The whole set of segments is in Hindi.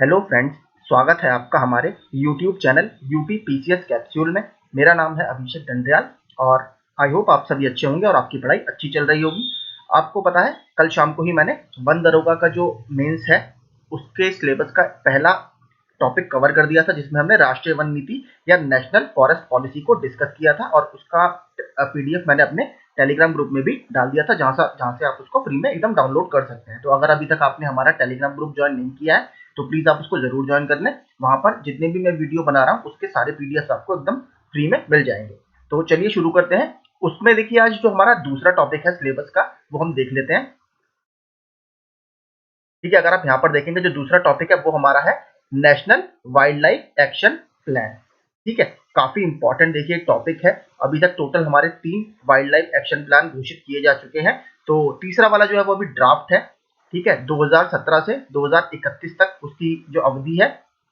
हेलो फ्रेंड्स, स्वागत है आपका हमारे YouTube channel UP PCS capsule में। मेरा नाम है अभिषेक दंडयाल और आई होप आप सभी अच्छे होंगे और आपकी पढ़ाई अच्छी चल रही होगी। आपको पता है, कल शाम को ही मैंने वन दरोगा का जो मेंस है उसके सिलेबस का पहला टॉपिक कवर कर दिया था, जिसमें हमने राष्ट्रीय वन नीति या नेशनल फॉरेस्ट पॉलिसी को डिस्कस किया था और उसका पीडीएफ मैंने अपने टेलीग्राम ग्रुप में भी डाल दिया था, जहां से आप उसको फ्री में एकदम डाउनलोड कर सकते हैं। तो अगर अभी तक आपने हमारा टेलीग्राम ग्रुप ज्वाइन नहीं किया है तो प्लीज आप उसको जरूर ज्वाइन कर लें। वहां पर जितने भी मैं वीडियो बना रहा हूँ उसके सारे पीडीएफ आपको एकदम फ्री में मिल जाएंगे। तो चलिए शुरू करते हैं। उसमें देखिए, आज जो हमारा दूसरा टॉपिक है सिलेबस का वो हम देख लेते हैं। ठीक है, अगर आप यहाँ पर देखेंगे जो दूसरा टॉपिक है वो हमारा है national wild life action plan. ठीक है, काफी इंपॉर्टेंट देखिए टॉपिक है। अभी तक टोटल हमारे 3 वाइल्ड लाइफ एक्शन प्लान घोषित किए जा चुके हैं। तो तीसरा वाला जो है वो अभी ड्राफ्ट है। ठीक है, 2017 से 2031 तक उसकी जो अवधि है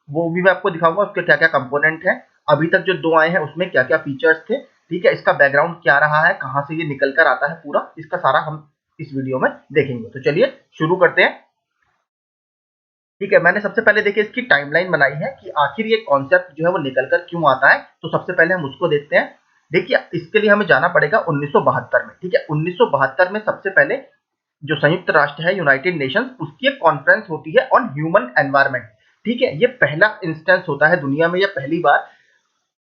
वो भी मैं आपको दिखाऊंगा, उसके क्या क्या कंपोनेंट है। अभी तक जो 2 आए हैं उसमें क्या क्या फीचर्स थे, ठीक है, इसका बैकग्राउंड क्या रहा है, कहाँ से ये निकल कर आता है, पूरा इसका सारा हम इस वीडियो में देखेंगे। तो चलिए शुरू करते हैं। ठीक है, मैंने सबसे पहले देखिए इसकी टाइमलाइन बनाई है कि आखिर ये कॉन्सेप्ट जो है वो निकल कर क्यों आता है। तो सबसे पहले हम उसको देखते हैं। देखिए, इसके लिए हमें जाना पड़ेगा 1972 में। ठीक है, 1972 में सबसे पहले जो संयुक्त राष्ट्र है, यूनाइटेड नेशंस, उसकी एक कॉन्फ्रेंस होती है ऑन ह्यूमन एनवायरनमेंट। ठीक है, ये पहला इंस्टेंस होता है दुनिया में, यह पहली बार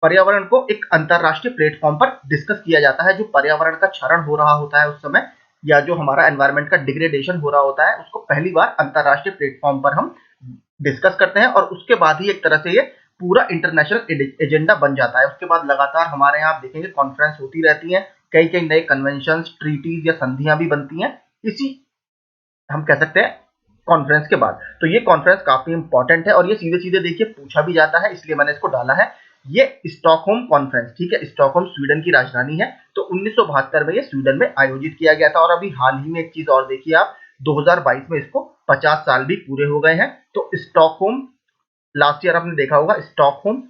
पर्यावरण को एक अंतरराष्ट्रीय प्लेटफॉर्म पर डिस्कस किया जाता है। जो पर्यावरण का क्षरण हो रहा होता है उस समय, या जो हमारा एनवायरनमेंट का डिग्रेडेशन हो रहा होता है, उसको पहली बार अंतरराष्ट्रीय प्लेटफॉर्म पर हम डिस्कस करते हैं और उसके बाद ही एक तरह से ये पूरा इंटरनेशनल एजेंडा बन जाता है। उसके बाद लगातार हमारे यहाँ आप देखेंगे कॉन्फ्रेंस होती रहती है, कई कई नए कन्वेंशन, ट्रीटीज या संधियां भी बनती हैं इसी, हम कह सकते हैं, कॉन्फ्रेंस के बाद। तो ये कॉन्फ्रेंस काफी इंपॉर्टेंट है और ये सीधे सीधे देखिए पूछा भी जाता है, इसलिए मैंने इसको डाला है। ये स्टॉकहोम कॉन्फ्रेंस, ठीक है, स्टॉकहोम स्वीडन की राजधानी है। तो 1972 में ये स्वीडन में आयोजित किया गया था और अभी हाल ही में एक चीज और देखिए आप, 2022 में इसको 50 साल भी पूरे हो गए हैं। तो स्टॉकहोम, लास्ट ईयर आपने देखा होगा स्टॉकहोम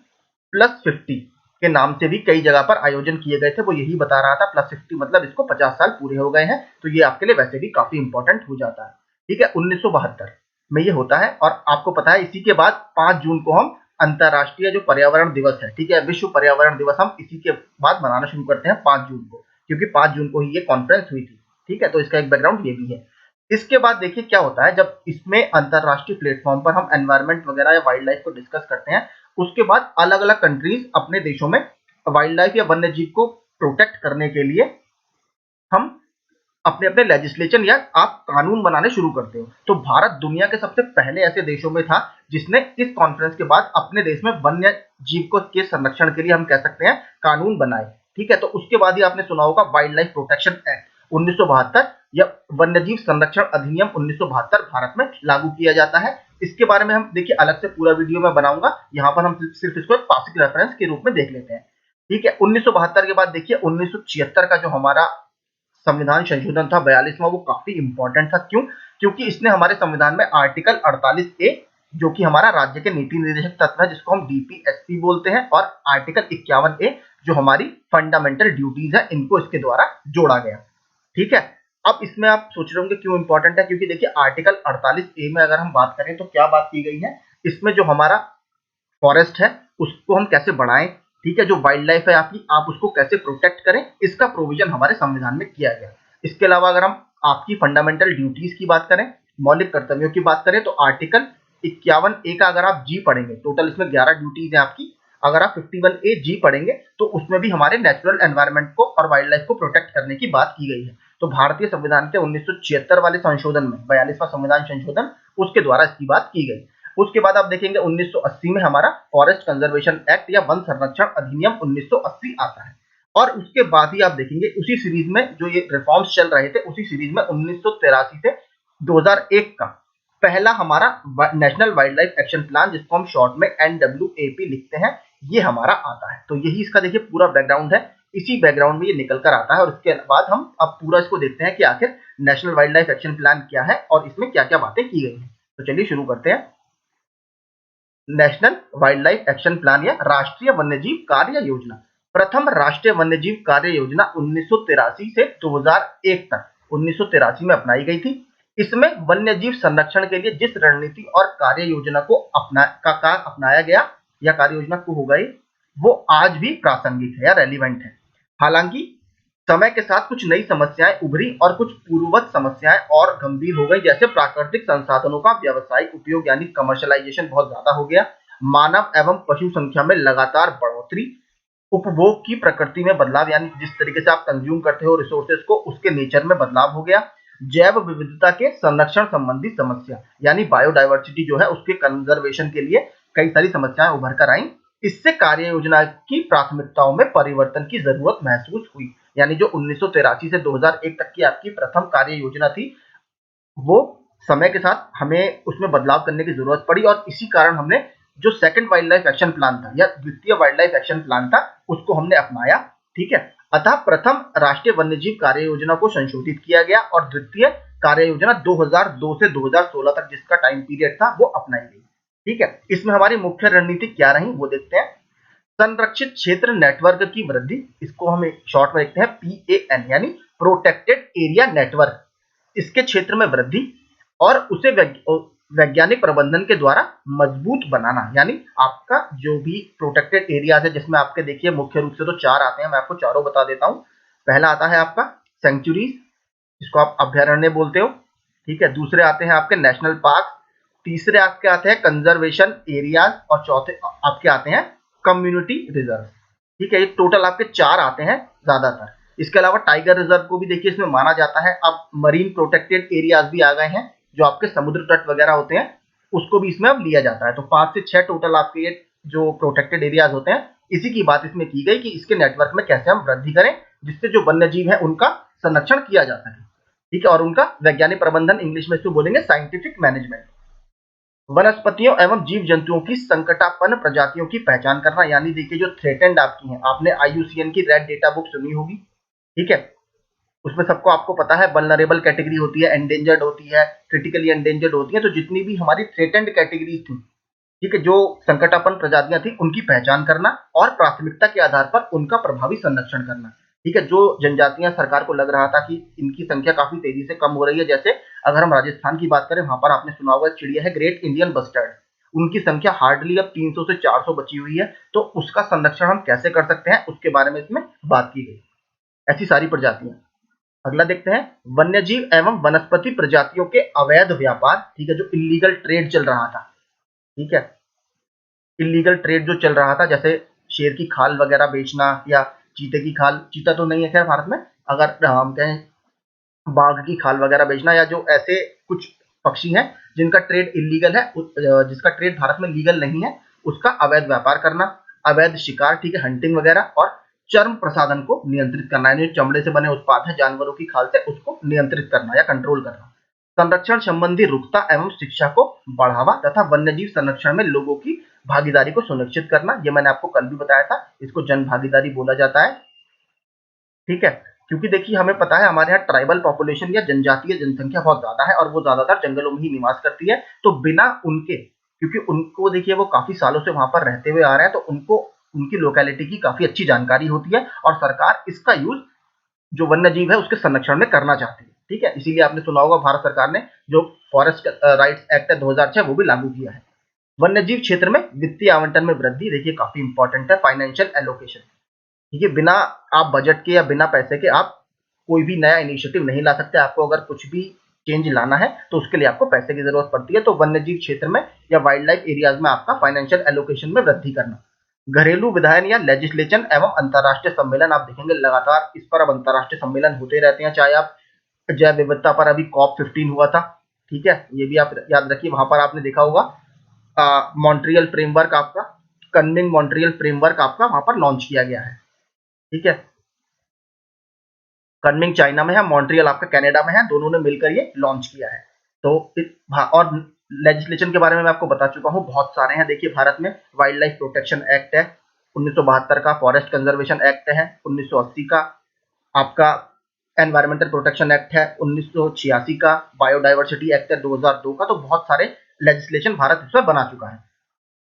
+50 के नाम से भी कई जगह पर आयोजन किए गए थे, वो यही बता रहा था। +50 मतलब इसको 50 साल पूरे हो गए हैं। तो ये आपके लिए वैसे भी काफी इंपॉर्टेंट हो जाता है। ठीक है, 1972 में ये होता है और आपको पता है इसी के बाद 5 जून को हम अंतरराष्ट्रीय जो पर्यावरण दिवस है, ठीक है, विश्व पर्यावरण दिवस, हम इसी के बाद मनाना शुरू करते हैं 5 जून को, क्योंकि 5 जून को ही ये कॉन्फ्रेंस हुई थी। ठीक है, तो इसका एक बैकग्राउंड ये भी है। इसके बाद देखिए क्या होता है, जब इसमें अंतरराष्ट्रीय प्लेटफॉर्म पर हम एनवायरनमेंट वगैरह या वाइल्ड लाइफ को डिस्कस करते हैं, उसके बाद अलग अलग कंट्रीज अपने देशों में वाइल्ड लाइफ या वन्य जीव को प्रोटेक्ट करने के लिए हम अपने अपने लेजिस्लेशन या आप कानून बनाने शुरू करते हो। तो भारत दुनिया के सबसे पहले ऐसे देशों में था जिसने इस कॉन्फ्रेंस के बाद अपने देश में वन्य जीव को के संरक्षण के लिए, हम कह सकते हैं, कानून बनाए। ठीक है, तो उसके बाद ही आपने सुना होगा वाइल्ड लाइफ प्रोटेक्शन एक्ट 1972 या वन्यजीव संरक्षण अधिनियम 1972 भारत में लागू किया जाता है। इसके बारे में हम देखिए अलग से पूरा वीडियो में बनाऊंगा, यहाँ पर हम सिर्फ इसको एक पासिक रेफरेंस के रूप में देख लेते हैं। ठीक है, 1972 के बाद देखिए 1976 का जो हमारा संविधान संशोधन था, 42वां, वो काफी इंपॉर्टेंट था। क्यों? क्योंकि इसने हमारे संविधान में आर्टिकल 48A, जो कि हमारा राज्य के नीति निर्देशक तत्व है जिसको हम डीपीएसपी बोलते हैं, और आर्टिकल 51A जो हमारी फंडामेंटल ड्यूटीज है, इनको इसके द्वारा जोड़ा गया। ठीक है, अब इसमें आप सोच रहे होंगे क्यों इंपॉर्टेंट है, क्योंकि देखिए आर्टिकल 48A में अगर हम बात करें तो क्या बात की गई है, इसमें जो हमारा फॉरेस्ट है उसको हम कैसे बढ़ाएं, ठीक है, जो वाइल्ड लाइफ है आपकी, आप उसको कैसे प्रोटेक्ट करें, इसका प्रोविजन हमारे संविधान में किया गया। इसके अलावा अगर हम आपकी फंडामेंटल ड्यूटीज की बात करें, मौलिक कर्तव्यों की बात करें, तो आर्टिकल 51A का अगर आप जी पढ़ेंगे, टोटल इसमें 11 ड्यूटीज है आपकी, अगर आप 51A जी पढ़ेंगे तो उसमें भी हमारे नेचुरल एनवायरनमेंट को और वाइल्ड लाइफ को प्रोटेक्ट करने की बात की गई है। तो भारतीय संविधान के 1976 वाले संशोधन में, 42वां संविधान संशोधन, उसके द्वारा इसकी बात की गई। उसके बाद आप देखेंगे 1980 में हमारा फॉरेस्ट कंजर्वेशन एक्ट या वन संरक्षण अधिनियम 1980 आता है। और उसके बाद ही आप देखेंगे उसी सीरीज में जो ये रिफॉर्म्स चल रहे थे, उसी सीरीज में 1983 से 2001 का पहला हमारा national wild life action plan, जिसको हम शॉर्ट में NWAP लिखते हैं, ये हमारा आता है। तो यही इसका देखिए पूरा बैकग्राउंड है, इसी बैकग्राउंड में ये निकल कर आता है। और उसके बाद हम अब पूरा इसको देखते हैं कि आखिर national wild life action plan क्या है और इसमें क्या क्या बातें की गई हैं। तो चलिए शुरू करते हैं। National wild life action plan या राष्ट्रीय वन्यजीव कार्य योजना, प्रथम राष्ट्रीय वन्यजीव कार्य योजना 1983 से 2001 तक 1983 में अपनाई गई थी। इसमें वन्यजीव संरक्षण के लिए जिस रणनीति और कार्य योजना को अपनाया गया या कार्य योजना को हो गई, वो आज भी प्रासंगिक है या रेलिवेंट है। हालांकि समय के साथ कुछ नई समस्याएं उभरी और कुछ पूर्ववत समस्याएं और गंभीर हो गई, जैसे प्राकृतिक संसाधनों का व्यावसायिक उपयोग यानी कमर्शलाइजेशन बहुत ज्यादा हो गया, मानव एवं पशु संख्या में लगातार बढ़ोतरी, उपभोग की प्रकृति में बदलाव यानी जिस तरीके से आप कंज्यूम करते हो रिसोर्सेज को, उसके नेचर में बदलाव हो गया, जैव विविधता के संरक्षण संबंधी समस्या यानी बायोडायवर्सिटी जो है उसके कंजर्वेशन के लिए कई सारी समस्याएं उभर कर आई। इससे कार्य योजना की प्राथमिकताओं में परिवर्तन की जरूरत महसूस हुई, यानी जो 1983 से 2001 तक की आपकी प्रथम कार्य योजना थी, वो समय के साथ हमें उसमें बदलाव करने की जरूरत पड़ी और इसी कारण हमने जो second wild life action plan था या द्वितीय वाइल्ड लाइफ एक्शन प्लान था, उसको हमने अपनाया। ठीक है, अतः प्रथम राष्ट्रीय वन्यजीव कार्य योजना को संशोधित किया गया और द्वितीय कार्य योजना 2002 से 2016 तक जिसका टाइम पीरियड था वो अपनाई गई। ठीक है, इसमें हमारी मुख्य रणनीति क्या रही वो देखते हैं। संरक्षित क्षेत्र नेटवर्क की वृद्धि, इसको हम शॉर्ट में देखते हैं PAN यानी प्रोटेक्टेड एरिया नेटवर्क, इसके क्षेत्र में वृद्धि और उसे वैज्ञानिक प्रबंधन के द्वारा मजबूत बनाना, यानी आपका जो भी प्रोटेक्टेड एरियाज है जिसमें आपके देखिए मुख्य रूप से तो 4 आते हैं, मैं आपको चारों बता देता हूं। पहला आता है आपका सेंचुरीज, जिसको आप अभ्यारण्य बोलते हो। ठीक है, दूसरे आते हैं आपके नेशनल पार्क, तीसरे आपके आते हैं कंजर्वेशन एरियाज और चौथे आपके आते हैं कम्युनिटी रिजर्व। ठीक है, ये टोटल आपके 4 आते हैं ज्यादातर। इसके अलावा टाइगर रिजर्व को भी देखिए इसमें माना जाता है। अब मरीन प्रोटेक्टेड एरियाज भी आ गए हैं, जो आपके समुद्र तट वगैरह होते हैं उसको भी इसमें अब लिया जाता है। तो 5 से 6 टोटल आपके ये जो प्रोटेक्टेड एरियाज होते हैं, इसी की बात इसमें की गई कि इसके नेटवर्क में कैसे हम वृद्धि करें जिससे जो वन्य जीव है उनका संरक्षण किया जा सके। ठीक है, और उनका वैज्ञानिक प्रबंधन, इंग्लिश में इसको बोलेंगे साइंटिफिक मैनेजमेंट। वनस्पतियों एवं जीव जंतुओं की संकटापन्न प्रजातियों की पहचान करना, यानी देखिए जो थ्रेटेंड आपकी हैं, आपने IUCN की रेड डेटा बुक सुनी होगी। ठीक है, उसमें सबको आपको पता है वल्नरेबल कैटेगरी होती है, एंडेंजर्ड होती है, क्रिटिकली एंडेंजर्ड होती है। तो जितनी भी हमारी थ्रेटेंड कैटेगरी थी, ठीक है, जो संकटापन्न प्रजातियां थी, उनकी पहचान करना और प्राथमिकता के आधार पर उनका प्रभावी संरक्षण करना। ठीक है, जो जनजातियां सरकार को लग रहा था कि इनकी संख्या काफी तेजी से कम हो रही है, जैसे अगर हम राजस्थान की बात करें, वहां पर आपने सुना होगा चिड़िया है ग्रेट इंडियन बस्टर्ड, उनकी संख्या हार्डली अब 300 से 400 बची हुई है। तो उसका संरक्षण हम कैसे कर सकते हैं उसके बारे में इसमें बात की गई, ऐसी सारी प्रजातियां। अगला देखते हैं वन्यजीव एवं वनस्पति प्रजातियों के अवैध व्यापार। ठीक है, जो इलीगल ट्रेड चल रहा था। ठीक है, इलीगल ट्रेड जो चल रहा था, जैसे शेर की खाल वगैरह बेचना या चीते की खाल, चीता तो नहीं है खैर भारत में, अगर हम कहें बाघ की खाल वगैरह बेचना, या जो ऐसे कुछ पक्षी हैं जिनका ट्रेड इलीगल है, जिसका ट्रेड भारत में लीगल नहीं है, उसका अवैध व्यापार करना, अवैध शिकार, ठीक है, हंटिंग वगैरह, और चर्म प्रसाधन को नियंत्रित करना, यानी चमड़े से बने उत्पाद है जानवरों की खाल से, उसको नियंत्रित करना या कंट्रोल करना। संरक्षण संबंधी रुकता एवं शिक्षा को बढ़ावा तथा वन्यजीव संरक्षण में लोगों की भागीदारी को सुनिश्चित करना, ये मैंने आपको कल भी बताया था, इसको जन भागीदारी बोला जाता है। ठीक है, क्योंकि देखिए हमें पता है हमारे यहाँ ट्राइबल पॉपुलेशन या जनजातीय जनसंख्या बहुत ज्यादा है और वो ज्यादातर जंगलों में ही निवास करती है। तो बिना उनके, क्योंकि उनको देखिए वो काफी सालों से वहां पर रहते हुए आ रहे हैं, तो उनको उनकी लोकेलिटी की काफी अच्छी जानकारी होती है और सरकार इसका यूज जो वन्य जीव है उसके संरक्षण में करना चाहती है। ठीक है, इसीलिए आपने सुना होगा भारत सरकार ने जो फॉरेस्ट राइट्स एक्ट है 2006 वो भी लागू किया है। वन्यजीव क्षेत्र में वित्तीय आवंटन में वृद्धि, देखिए काफी इंपॉर्टेंट है, फाइनेंशियल एलोकेशन। ठीक है, बिना आप बजट के या बिना पैसे के आप कोई भी नया इनिशिएटिव नहीं ला सकते। आपको अगर कुछ भी चेंज लाना है तो उसके लिए आपको पैसे की जरूरत पड़ती है। तो वन्यजीव क्षेत्र में या वाइल्ड लाइफ एरियाज में आपका फाइनेंशियल एलोकेशन में वृद्धि करना। घरेलू विधायन या लेजिस्लेशन एवं अंतरराष्ट्रीय सम्मेलन, आप देखेंगे लगातार इस पर अब अंतरराष्ट्रीय सम्मेलन होते रहते हैं, चाहे आप जैव विविधता पर अभी COP15 हुआ था। ठीक है, ये भी आप याद रखिए, वहां पर आपने देखा होगा मॉन्ट्रियल फ्रेमवर्क आपका, कन्मिंग मॉन्ट्रियल फ्रेमवर्क आपका वहां पर लॉन्च किया गया है। ठीक है, कन्मिंग चाइना में है, मॉन्ट्रियल आपका कनाडा में है, दोनों ने मिलकर ये लॉन्च किया है। तो और लेजिस्लेशन के बारे में मैं आपको बता चुका हूँ, बहुत सारे हैं। देखिए भारत में वाइल्ड लाइफ प्रोटेक्शन एक्ट है 1972 का, फॉरेस्ट कंजर्वेशन एक्ट है 1980 का, आपका एनवायरमेंटल प्रोटेक्शन एक्ट है 1986 का, बायोडाइवर्सिटी एक्ट है 2002 का। तो बहुत सारे लेजिस्लेशन भारत इस पर बना चुका है।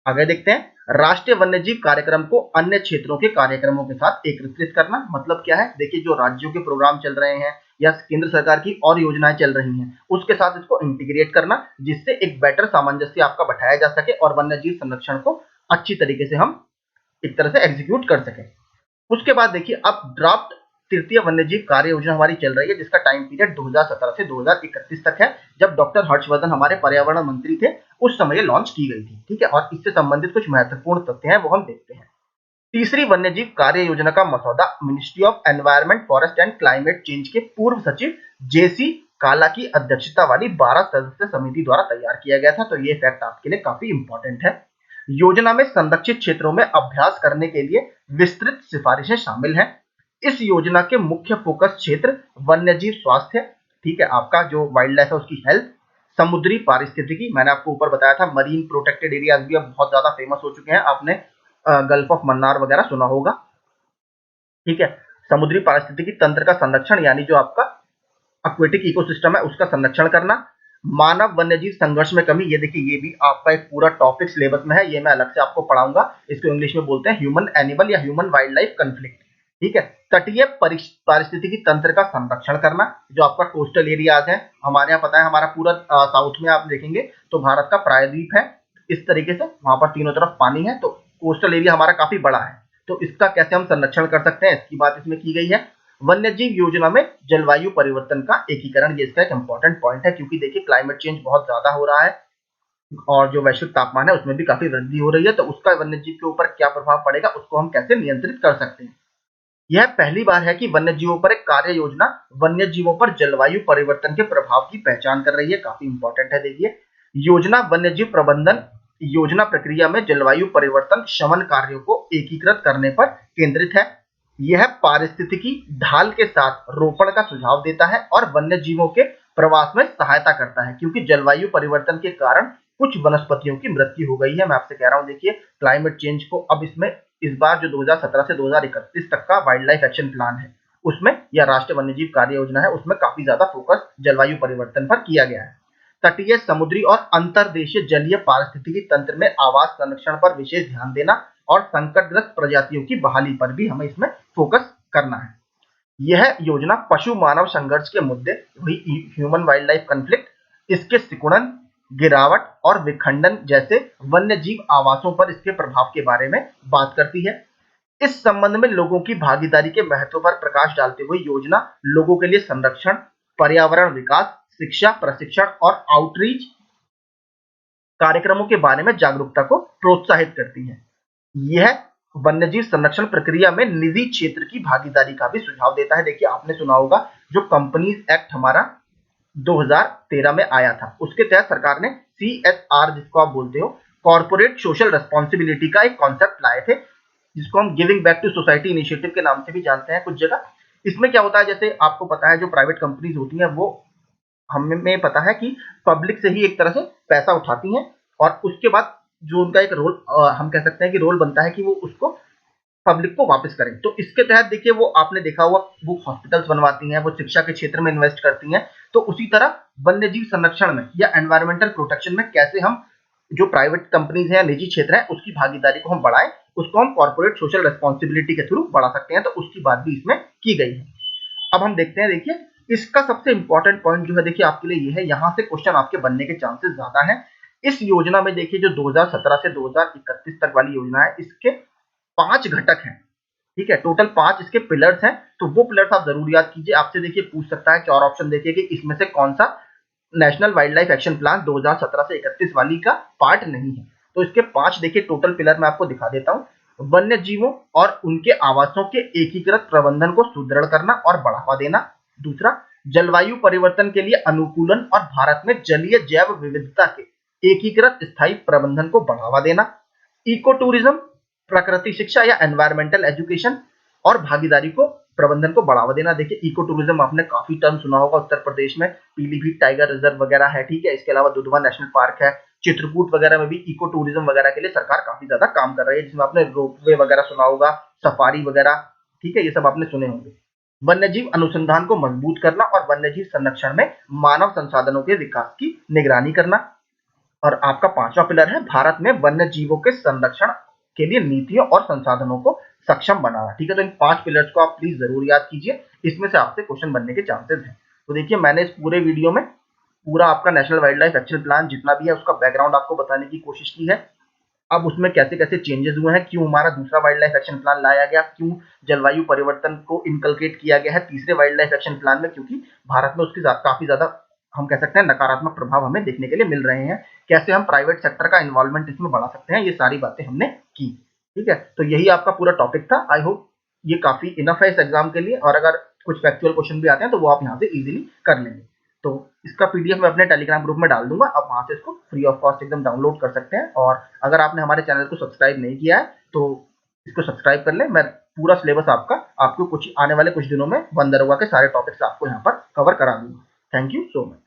आगे देखते हैं राष्ट्रीय वन्यजीव कार्यक्रम को अन्य क्षेत्रों के कार्यक्रमों के साथ एकीकृत करना। मतलब क्या है, देखिए जो राज्यों के प्रोग्राम चल रहे हैं या केंद्र सरकार की और योजनाएं चल रही हैं, उसके साथ इसको इंटीग्रेट करना, जिससे एक बेटर सामंजस्य आपका बैठाया जा सके और वन्यजीव संरक्षण को अच्छी तरीके से हम एक तरह से एग्जीक्यूट कर सकें। उसके बाद देखिए, अब ड्राफ्ट तृतीय वन्यजीव कार्य योजना हमारी चल रही है, जिसका टाइम पीरियड 2017 से 2031 तक है। जब डॉक्टर हर्षवर्धन हमारे पर्यावरण मंत्री थे, उस समय ये लॉन्च की गई थी। ठीक है, और इससे संबंधित कुछ महत्वपूर्ण तथ्य हैं, वो हम देखते हैं। तीसरी वन्यजीव कार्य योजना का मसौदा ministry of environment, forest and climate change के पूर्व सचिव जेसी काला की अध्यक्षता वाली 12 सदस्य समिति द्वारा तैयार किया गया था। तो ये फैक्ट आपके लिए काफी इंपॉर्टेंट है। योजना में संरक्षित क्षेत्रों में अभ्यास करने के लिए विस्तृत सिफारिशें शामिल हैं। इस योजना के मुख्य फोकस क्षेत्र वन्यजीव स्वास्थ्य, ठीक है, आपका जो वाइल्ड लाइफ है उसकी हेल्थ, समुद्री पारिस्थितिकी, मैंने आपको ऊपर बताया था मरीन प्रोटेक्टेड एरियाज भी अब बहुत ज्यादा फेमस हो चुके हैं, आपने गल्फ ऑफ मन्नार वगैरह सुना होगा। ठीक है, समुद्री पारिस्थितिकी तंत्र का संरक्षण, यानी जो आपका एक्वेटिक इकोसिस्टम है उसका संरक्षण करना। मानव वन्यजीव संघर्ष में कमी, ये देखिए ये भी आपका एक पूरा टॉपिक सिलेबस में है, ये मैं अलग से आपको पढ़ाऊंगा। इसको इंग्लिश में बोलते हैं ह्यूमन एनिमल या ह्यूमन वाइल्ड लाइफ कन्फ्लिक्ट। ठीक है, तटीय पारिस्थितिकी तंत्र का संरक्षण करना, जो आपका कोस्टल एरियाज है, हमारे यहाँ पता है हमारा पूरा साउथ में आप देखेंगे तो भारत का प्रायद्वीप है, इस तरीके से वहां पर तीनों तरफ पानी है, तो कोस्टल एरिया हमारा काफी बड़ा है, तो इसका कैसे हम संरक्षण कर सकते हैं, इसकी बात इसमें की गई है। वन्यजीव योजना में जलवायु परिवर्तन का एकीकरण, ये इसका एक इंपॉर्टेंट पॉइंट है, क्योंकि देखिए क्लाइमेट चेंज बहुत ज्यादा हो रहा है और जो वैश्विक तापमान है उसमें भी काफी वृद्धि हो रही है, तो उसका वन्यजीव के ऊपर क्या प्रभाव पड़ेगा, उसको हम कैसे नियंत्रित कर सकते हैं। यह पहली बार है कि वन्यजीवों पर एक कार्य योजना वन्यजीवों पर जलवायु परिवर्तन के प्रभाव की पहचान कर रही है, काफी इंपॉर्टेंट है। देखिए, योजना वन्यजीव प्रबंधन योजना प्रक्रिया में जलवायु परिवर्तन शमन कार्यों को एकीकृत करने पर केंद्रित है। यह पारिस्थितिकी ढाल के साथ रोपण का सुझाव देता है और वन्यजीवों के प्रवास में सहायता करता है, क्योंकि जलवायु परिवर्तन के कारण कुछ वनस्पतियों की मृत्यु हो गई है। मैं आपसे कह रहा हूं, देखिए क्लाइमेट चेंज को अब इसमें इस बार जो 2017 से 2031 तक का वाइल्ड लाइफ एक्शन प्लान है उसमें, या राष्ट्रीय वन्यजीव कार्य योजना है, उसमें काफी ज्यादा फोकस जलवायु परिवर्तन पर किया गया है। तटीय, समुद्री और अंतर्देशीय जलीय पारिस्थितिकी तंत्र में आवास संरक्षण पर विशेष ध्यान देना और संकटग्रस्त प्रजातियों की बहाली पर भी हमें इसमें फोकस करना है। यह योजना पशु मानव संघर्ष के मुद्दे, वही ह्यूमन वाइल्ड लाइफ कन्फ्लिक्ट, इसके सिकुड़न, गिरावट और विखंडन जैसे वन्यजीव आवासों पर इसके प्रभाव के बारे में बात करती है। इस संबंध में लोगों की भागीदारी के महत्व पर प्रकाश डालते हुए योजना लोगों के लिए संरक्षण, पर्यावरण विकास, शिक्षा, प्रशिक्षण और आउटरीच कार्यक्रमों के बारे में जागरूकता को प्रोत्साहित करती है। यह वन्यजीव संरक्षण प्रक्रिया में निजी क्षेत्र की भागीदारी का भी सुझाव देता है। देखिए, आपने सुना होगा जो कंपनीज एक्ट हमारा 2013 में आया था, उसके तहत सरकार ने CSR, जिसको आप बोलते हो कॉर्पोरेट सोशल रिस्पॉन्सिबिलिटी, का एक कॉन्सेप्ट लाए थे, जिसको हम giving back to society initiative के नाम से भी जानते हैं कुछ जगह। इसमें क्या होता है, जैसे आपको पता है जो प्राइवेट कंपनीज होती हैं वो हमें पता है कि पब्लिक से ही एक तरह से पैसा उठाती हैं, और उसके बाद जो उनका एक रोल, हम कह सकते हैं कि रोल बनता है कि वो उसको पब्लिक को वापस करें। तो इसके तहत देखिए, वो आपने देखा हुआ वो हॉस्पिटल्स बनवाती हैं, वो शिक्षा के क्षेत्र में इन्वेस्ट करती हैं। तो उसी तरह वन्यजीव संरक्षण में या एनवायरमेंटल प्रोटेक्शन में कैसे हम जो प्राइवेट कंपनीज है या निजी क्षेत्र है उसकी भागीदारी को हम बढ़ाएं, उसको हम कॉर्पोरेट सोशल रिस्पॉन्सिबिलिटी के थ्रू बढ़ा सकते हैं। तो उसकी बात भी इसमें की गई है। अब हम देखते हैं, देखिए इसका सबसे इंपॉर्टेंट पॉइंट जो है देखिए आपके लिए ये है, यहाँ से क्वेश्चन आपके बनने के चांसेस ज्यादा हैं। इस योजना में देखिए जो 2017 से 2031 तक वाली योजना है, इसके 5 घटक हैं। ठीक है, टोटल 5 इसके पिलर्स हैं, तो वो पिलर्स आप जरूर याद कीजिए। आपसे देखिए पूछ सकता है 4 ऑप्शन देखिए कि इसमें से कौन सा national wild life action plan 2017 से 31 वाली का पार्ट नहीं है। तो इसके 5 देखिए टोटल पिलर मैं आपको दिखा देता हूं। वन्य जीवों और उनके आवासों के एकीकृत प्रबंधन को सुदृढ़ करना और बढ़ावा देना। दूसरा, जलवायु परिवर्तन के लिए अनुकूलन और भारत में जलीय जैव विविधता के एकीकृत स्थायी प्रबंधन को बढ़ावा देना। इको टूरिज्म, प्रकृति शिक्षा या एनवायरमेंटल एजुकेशन और भागीदारी को प्रबंधन को बढ़ावा देना। देखिए इको टूरिज्म आपने काफी टर्म सुना होगा, उत्तर प्रदेश में पीलीभीत टाइगर रिजर्व वगैरह है। ठीक है, इसके अलावा दुधवा नेशनल पार्क है, चित्रकूट वगैरह में भी इको टूरिज्म वगैरह के लिए सरकार काफी ज्यादा काम कर रही है, जिसमें आपने रोपवे वगैरह सुना होगा, सफारी वगैरह। ठीक है, ये सब आपने सुने होंगे। वन्यजीव अनुसंधान को मजबूत करना और वन्यजीव संरक्षण में मानव संसाधनों के विकास की निगरानी करना। और आपका 5वां पिलर है भारत में वन्य जीवों के संरक्षण के लिए नीतियों और संसाधनों को सक्षम बनाना। ठीक है, तो इन 5 पिलर्स को आप प्लीज जरूर याद कीजिए। इसमें से आपसे क्वेश्चन बनने के चांसेस हैं। तो देखिए मैंने इस पूरे वीडियो में पूरा आपका national wild life action plan जितना भी है उसका बैकग्राउंड आपको बताने की कोशिश की है। अब उसमें कैसे-कैसे चेंजेस हुए हैं, क्यों हमारा दूसरा वाइल्ड लाइफ एक्शन प्लान लाया गया, क्यों जलवायु परिवर्तन को इनकलकेट किया गया है तीसरे वाइल्ड लाइफ एक्शन प्लान में, क्योंकि भारत में उसकी काफ़ी ज़्यादा हम कह सकते हैं नकारात्मक प्रभाव हमें देखने के लिए मिल रहे हैं। कैसे हम प्राइवेट सेक्टर का इन्वॉल्वमेंट इसमें बढ़ा सकते हैं, ये सारी बातें हमने की। ठीक है? तो यही आपका पूरा टॉपिक था। आई होप ये काफ़ी इनफ है इस एग्ज़ाम के लिए, और अगर कुछ फैक्चुअल क्वेश्चन भी आते हैं तो वो आप यहाँ से ईज़िली कर लेंगे। तो इसका पीडीएफ मैं अपने टेलीग्राम ग्रुप में डाल दूंगा, आप वहां से इसको फ्री ऑफ कॉस्ट एकदम डाउनलोड कर सकते हैं। और अगर आपने हमारे चैनल को सब्सक्राइब नहीं किया है तो इसको सब्सक्राइब कर लें। मैं पूरा सिलेबस आपको कुछ आने वाले कुछ दिनों में वन दरोगा के सारे टॉपिक्स आपको यहाँ पर कवर करा दूंगा। Thank you so much.